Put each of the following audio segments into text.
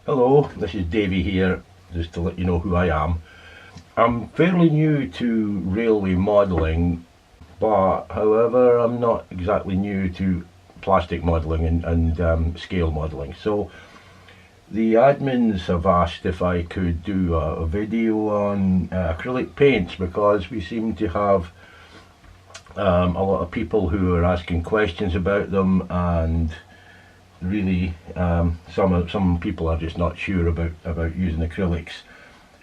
Hello, this is Davie here, just to let you know who I am. I'm fairly new to railway modelling, but however I'm not exactly new to plastic modelling and scale modelling. So the admins have asked if I could do a video on acrylic paints, because we seem to have a lot of people who are asking questions about them, and really some people are just not sure about using acrylics.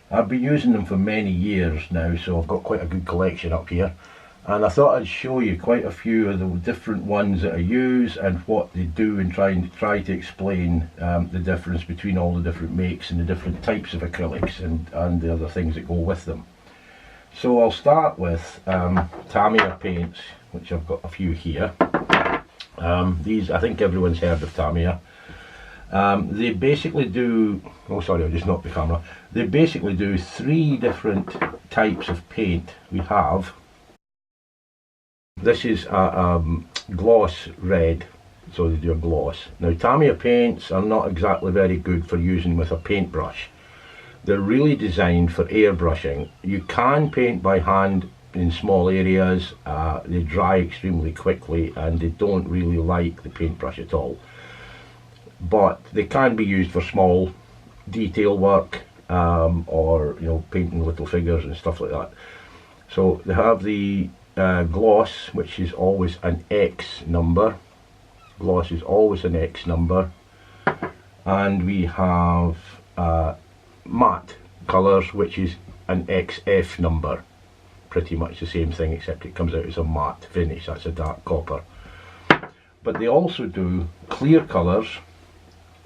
I've been using them for many years now, so I've got quite a good collection up here, and I thought I'd show you quite a few of the different ones that I use and what they do, and try to explain the difference between all the different makes and the different types of acrylics and the other things that go with them. So I'll start with Tamiya paints, which I've got a few here. These, I think everyone's heard of Tamiya. They basically do, oh sorry, I just knocked the camera. They basically do three different types of paint. We have, this is a gloss red, so they do a gloss. Now Tamiya paints are not exactly very good for using with a paintbrush. They're really designed for airbrushing. You can paint by hand in small areas. They dry extremely quickly and they don't really like the paintbrush at all, but they can be used for small detail work, or painting little figures and stuff like that. So they have the gloss, which is always an X number. Gloss is always an X number. And we have matte colours, which is an XF number. Pretty much the same thing, except it comes out as a matte finish. That's a dark copper. But they also do clear colours,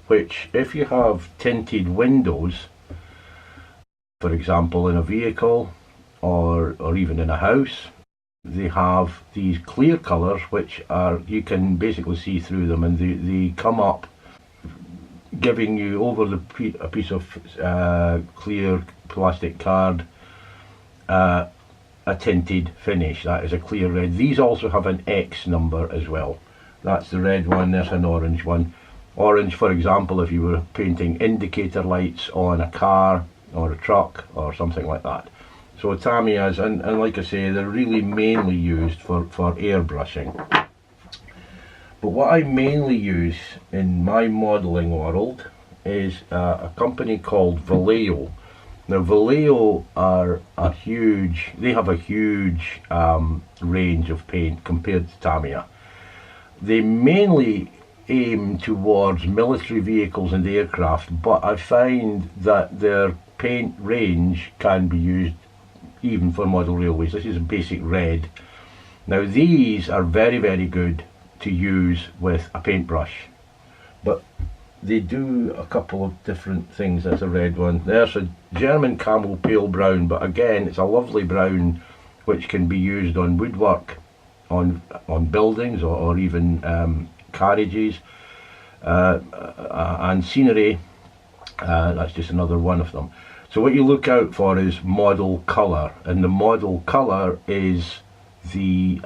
which if you have tinted windows, for example in a vehicle or even in a house, they have these clear colours which are, you can basically see through them, and they come up giving you over a piece of clear plastic card a tinted finish. That is a clear red. These also have an X number as well. That's the red one, there's an orange one. Orange, for example, if you were painting indicator lights on a car or a truck or something like that. So Tamiyas, and like I say, they're really mainly used for airbrushing. But what I mainly use in my modelling world is a company called Vallejo. Now Vallejo are they have a huge range of paint compared to Tamiya. They mainly aim towards military vehicles and aircraft, but I find that their paint range can be used even for model railways. This is a basic red. Now these are very, very good to use with a paintbrush, but they do a couple of different things. That's a red one. There's a German camel pale brown, but again it's a lovely brown which can be used on woodwork, on buildings, or even carriages and scenery. That's just another one of them. So what you look out for is model colour, and the model colour is the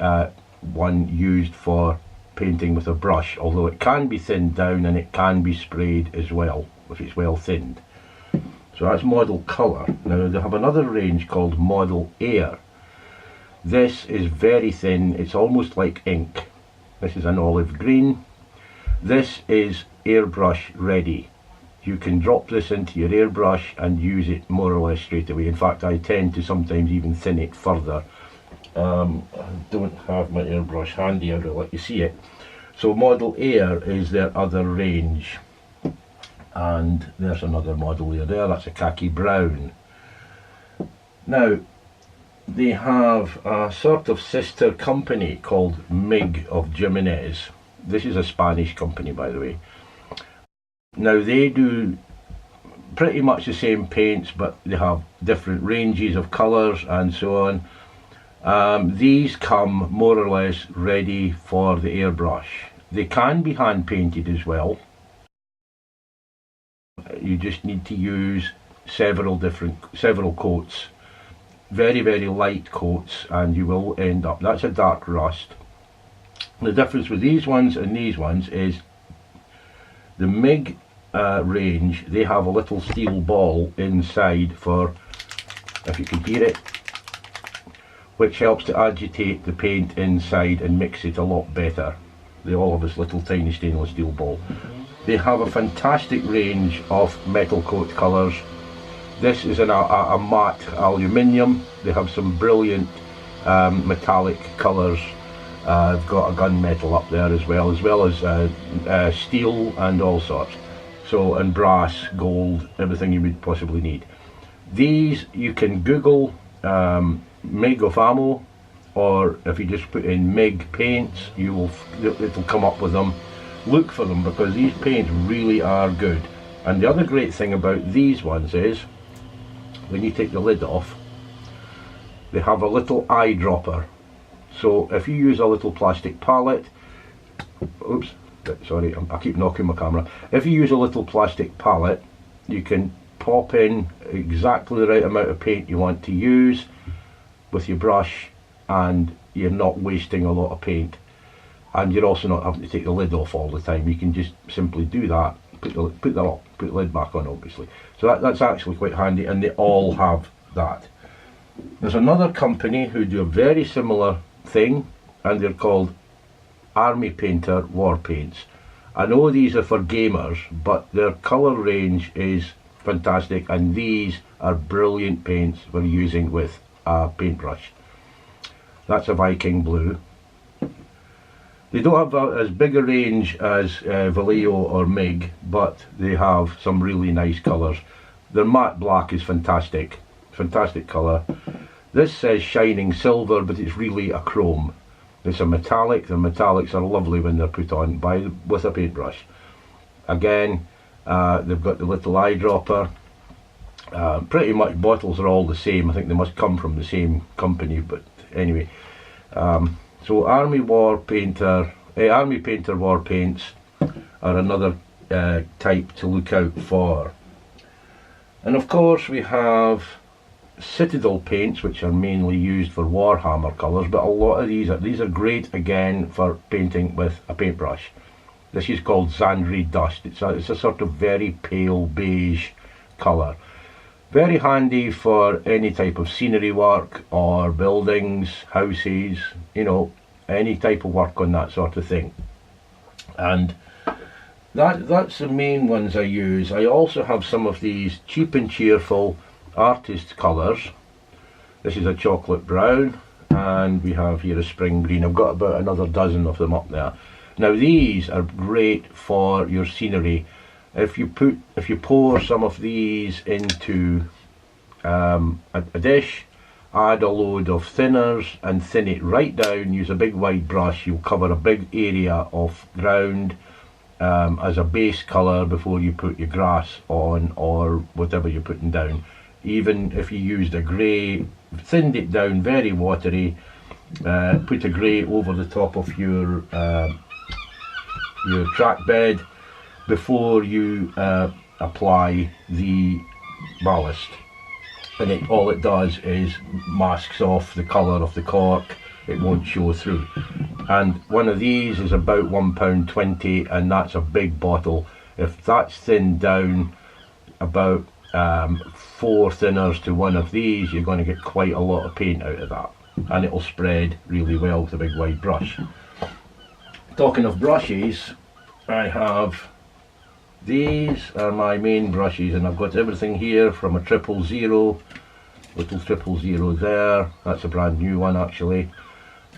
one used for painting with a brush, although it can be thinned down and it can be sprayed as well if it's well thinned. So that's model colour. Now they have another range called model air. This is very thin, it's almost like ink. This is an olive green. This is airbrush ready. You can drop this into your airbrush and use it more or less straight away. In fact, I tend to sometimes even thin it further. I don't have my airbrush handy, I will let you see it. So model air is their other range, and there's another model there, that's a khaki brown. Now they have a sort of sister company called MIG of Jimenez. This is a Spanish company, by the way. Now they do pretty much the same paints, but they have different ranges of colours and so on. These come more or less ready for the airbrush. They can be hand painted as well. You just need to use several coats, very, very light coats, and you will end up, that's a dark rust. The difference with these ones and these ones is the MIG range, they have a little steel ball inside for, if you can hear it, which helps to agitate the paint inside and mix it a lot better. They all have this little tiny stainless steel ball. They have a fantastic range of metal coat colours. This is in a matte aluminium. They have some brilliant metallic colours. I've got a gunmetal up there as well as steel and all sorts. So, and brass, gold, everything you would possibly need. These you can Google MIG of ammo, or if you just put in MIG paints, it'll come up with them. Look for them, because these paints really are good. And the other great thing about these ones is, when you take the lid off, they have a little eyedropper. So if you use a little plastic palette, oops, sorry, I keep knocking my camera. If you use a little plastic palette, you can pop in exactly the right amount of paint you want to use with your brush, and you're not wasting a lot of paint. And you're also not having to take the lid off all the time. You can just simply do that, put the lid back on, obviously. So that's actually quite handy, and they all have that. There's another company who do a very similar thing, and they're called Army Painter War Paints. I know these are for gamers, but their colour range is fantastic, and these are brilliant paints for using with a paintbrush. That's a Viking blue. They don't have as big a range as Vallejo or MIG, but they have some really nice colours. Their matte black is fantastic, fantastic colour. This says shining silver, but it's really a chrome. It's a metallic. The metallics are lovely when they're put on with a paintbrush. Again, they've got the little eyedropper. Pretty much bottles are all the same. I think they must come from the same company, but anyway. So Army Painter War Paints are another type to look out for. And of course we have Citadel paints, which are mainly used for Warhammer colours, but a lot of these are great again for painting with a paintbrush. This is called Zandri Dust. It's a sort of very pale beige colour. Very handy for any type of scenery work or buildings, houses, you know, any type of work on that sort of thing. And that's the main ones I use. I also have some of these cheap and cheerful artist colours. This is a chocolate brown, and we have here a spring green. I've got about another dozen of them up there. Now these are great for your scenery. If you pour some of these into a dish, add a load of thinners and thin it right down, use a big wide brush, you'll cover a big area of ground as a base colour before you put your grass on or whatever you're putting down. Even if you used a grey, thinned it down, very watery, put a grey over the top of your track bed before you apply the ballast, and all it does is masks off the colour of the cork. It won't show through. And one of these is about £1.20, and that's a big bottle. If that's thinned down about 4 thinners to one of these, you're going to get quite a lot of paint out of that, and it'll spread really well with a big wide brush. Talking of brushes, I have, these are my main brushes, and I've got everything here from a 000, little 000 there, that's a brand new one actually,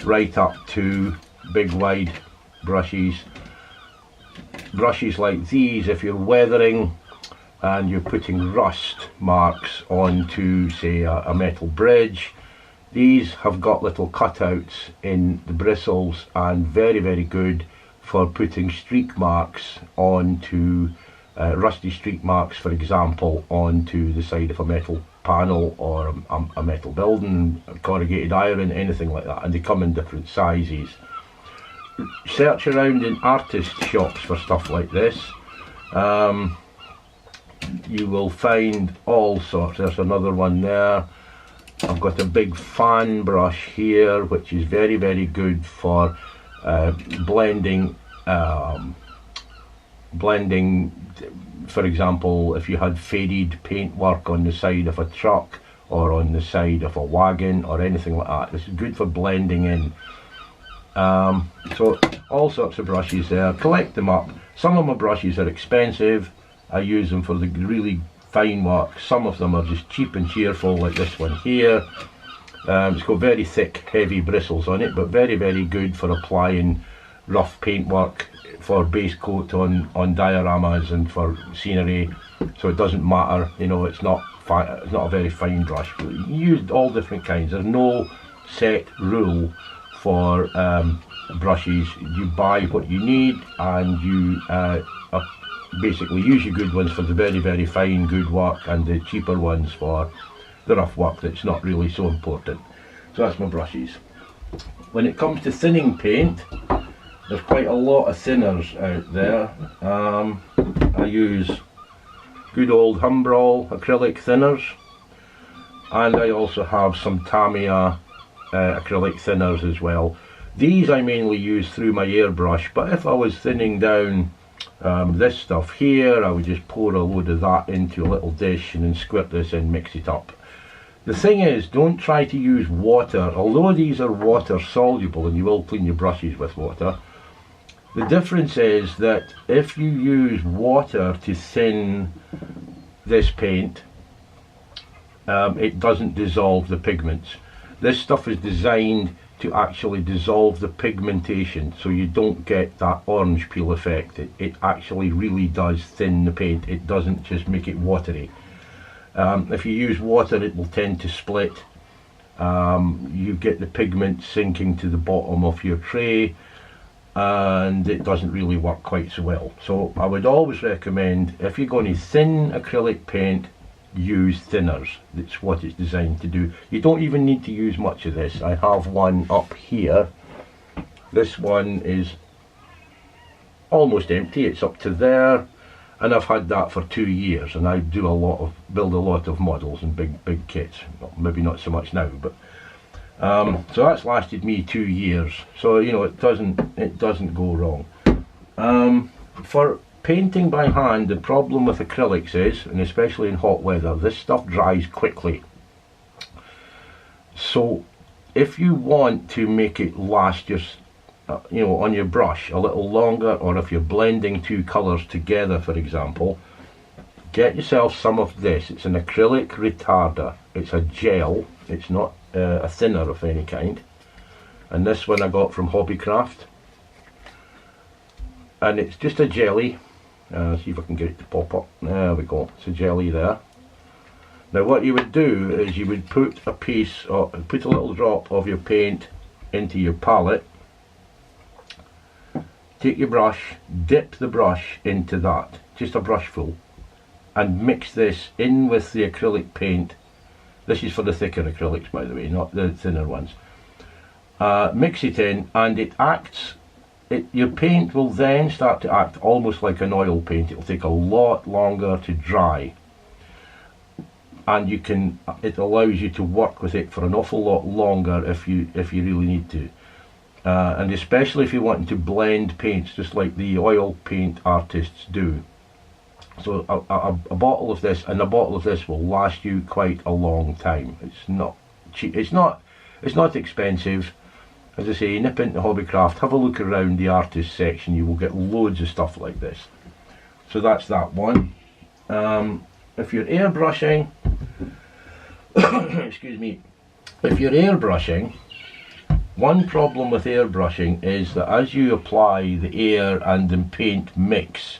right up to big wide brushes. Brushes like these, if you're weathering and you're putting rust marks onto, say, a metal bridge, these have got little cutouts in the bristles, and very, very good for putting streak marks onto, rusty streak marks, for example, onto the side of a metal panel or a metal building, corrugated iron, anything like that, and they come in different sizes. Search around in artist shops for stuff like this. You will find all sorts. There's another one there. I've got a big fan brush here, which is very, very good for blending blending, for example, if you had faded paintwork on the side of a truck or on the side of a wagon or anything like that. This is good for blending in. So all sorts of brushes there, collect them up. Some of my brushes are expensive, I use them for the really fine work. Some of them are just cheap and cheerful, like this one here. It's got very thick, heavy bristles on it, but very, very good for applying rough paintwork, for base coat on dioramas and for scenery. So it doesn't matter, you know, it's not a very fine brush. But you use all different kinds. There's no set rule for brushes. You buy what you need, and you basically use your good ones for the very, very fine, good work, and the cheaper ones for the rough work that's not really so important. So that's my brushes. When it comes to thinning paint, there's quite a lot of thinners out there. I use good old Humbrol acrylic thinners, and I also have some Tamiya acrylic thinners as well. These I mainly use through my airbrush, but if I was thinning down this stuff here, I would just pour a load of that into a little dish and then squirt this in, mix it up. The thing is, don't try to use water. Although these are water soluble and you will clean your brushes with water, the difference is that if you use water to thin this paint, it doesn't dissolve the pigments. This stuff is designed to actually dissolve the pigmentation, so you don't get that orange peel effect. It actually really does thin the paint. It doesn't just make it watery. If you use water, it will tend to split. You get the pigment sinking to the bottom of your tray, and it doesn't really work quite so well. So I would always recommend, if you're going to thin acrylic paint, use thinners. That's what it's designed to do. You don't even need to use much of this. I have one up here. This one is almost empty. It's up to there, and I've had that for 2 years, and I do build a lot of models and big kits. Well, maybe not so much now, but so that's lasted me 2 years. So you know, it doesn't go wrong. For painting by hand, the problem with acrylics is, and especially in hot weather, this stuff dries quickly. So if you want to make it last you know, on your brush a little longer, or if you're blending two colours together, for example, get yourself some of this. It's an acrylic retarder. It's a gel. It's not a thinner of any kind. And this one I got from Hobbycraft. And it's just a jelly. See if I can get it to pop up. There we go. It's a jelly there. Now what you would do is you would put a little drop of your paint into your palette. Take your brush, dip the brush into that, just a brush full, and mix this in with the acrylic paint. This is for the thicker acrylics, by the way, not the thinner ones. Mix it in, and it acts. Your paint will then start to act almost like an oil paint. It will take a lot longer to dry, and it allows you to work with it for an awful lot longer if you really need to. And especially if you're wanting to blend paints just like the oil paint artists do. So a bottle of this, and a bottle of this will last you quite a long time. It's not cheap. It's not expensive. As I say, nip into Hobbycraft, have a look around the artist section. You will get loads of stuff like this. So that's that one. If you're airbrushing, excuse me, if you're airbrushing, one problem with airbrushing is that as you apply the air and the paint mix,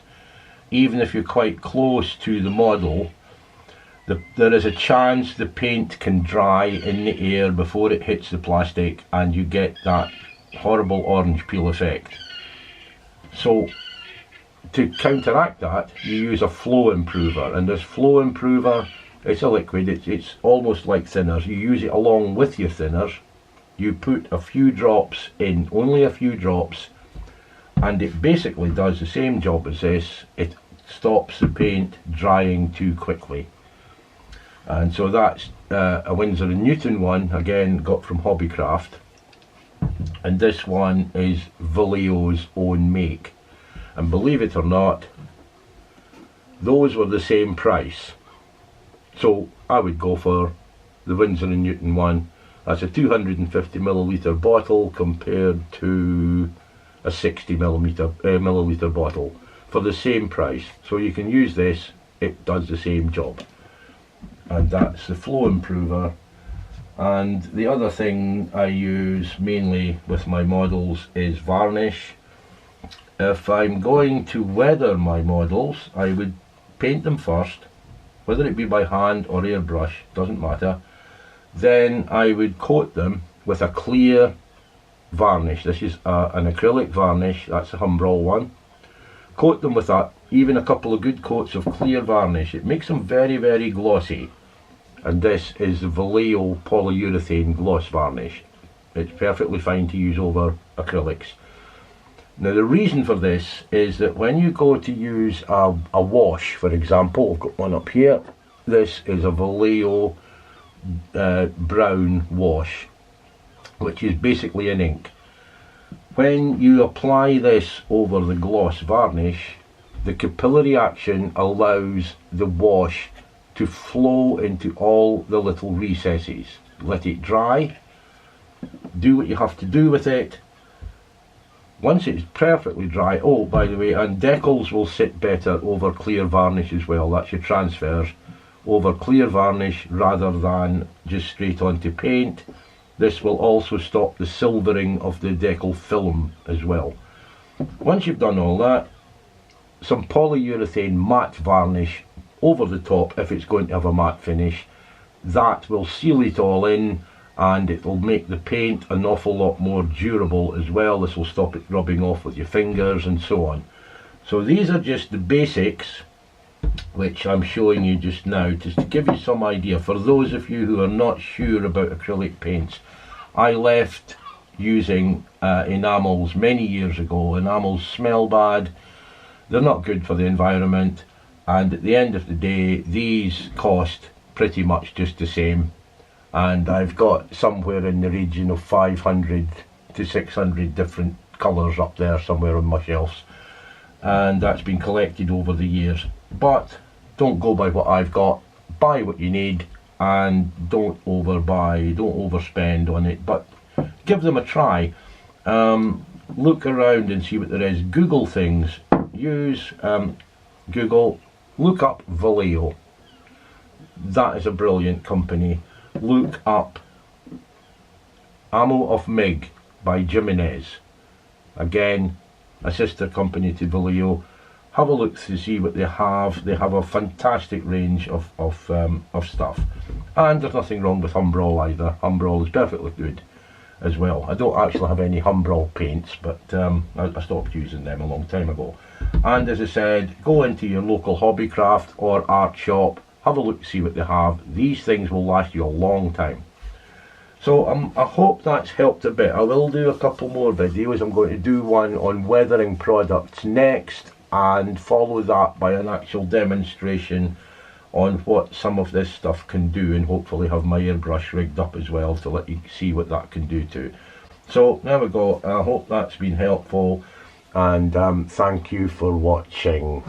even if you're quite close to the model, there is a chance the paint can dry in the air before it hits the plastic, and you get that horrible orange peel effect. So to counteract that, you use a flow improver, and this flow improver, it's a liquid, it's almost like thinners. You use it along with your thinners. You put a few drops in, only a few drops, and it basically does the same job as this. It stops the paint drying too quickly. And so that's a Winsor & Newton one, again got from Hobbycraft, and this one is Vallejo's own make. and believe it or not, those were the same price. So I would go for the Winsor & Newton one. That's a 250ml bottle compared to a 60ml bottle for the same price. So you can use this, it does the same job. And that's the flow improver. And the other thing I use mainly with my models is varnish. If I'm going to weather my models, I would paint them first, whether it be by hand or airbrush, doesn't matter. Then I would coat them with a clear varnish. This is an acrylic varnish, that's a Humbrol one. Coat them with that, even a couple of good coats of clear varnish. It makes them very, very glossy. And this is the Vallejo polyurethane gloss varnish. It's perfectly fine to use over acrylics. Now the reason for this is that when you go to use a wash, for example, I've got one up here. This is a Vallejo brown wash, which is basically an ink. When you apply this over the gloss varnish, the capillary action allows the wash to flow into all the little recesses. Let it dry, do what you have to do with it. Once it's perfectly dry, oh by the way, and decals will sit better over clear varnish as well, that's your transfers, over clear varnish rather than just straight onto paint. This will also stop the silvering of the decal film as well. Once you've done all that, some polyurethane matte varnish over the top if it's going to have a matte finish. That will seal it all in, and it will make the paint an awful lot more durable as well. This will stop it rubbing off with your fingers and so on. So these are just the basics which I'm showing you just now, just to give you some idea. For those of you who are not sure about acrylic paints, I left using enamels many years ago. Enamels smell bad, they're not good for the environment, and at the end of the day these cost pretty much just the same. And I've got somewhere in the region of 500 to 600 different colours up there somewhere on my shelves, and that's been collected over the years. But don't go by what I've got, buy what you need, and don't overbuy, don't overspend on it, but give them a try. Look around and see what there is. Google things, use Google, look up Vallejo, that is a brilliant company. Look up Amo of Mig by Jimenez, again a sister company to Vallejo. Have a look to see what they have. They have a fantastic range of stuff, and there's nothing wrong with Humbrol either. Humbrol is perfectly good as well. I don't actually have any Humbrol paints, but I stopped using them a long time ago. And as I said, go into your local hobbycraft or art shop, have a look to see what they have. These things will last you a long time. So I hope that's helped a bit. I will do a couple more videos. I'm going to do one on weathering products next, and follow that by an actual demonstration on what some of this stuff can do, and hopefully have my airbrush rigged up as well to let you see what that can do too. So there we go. I hope that's been helpful, and thank you for watching.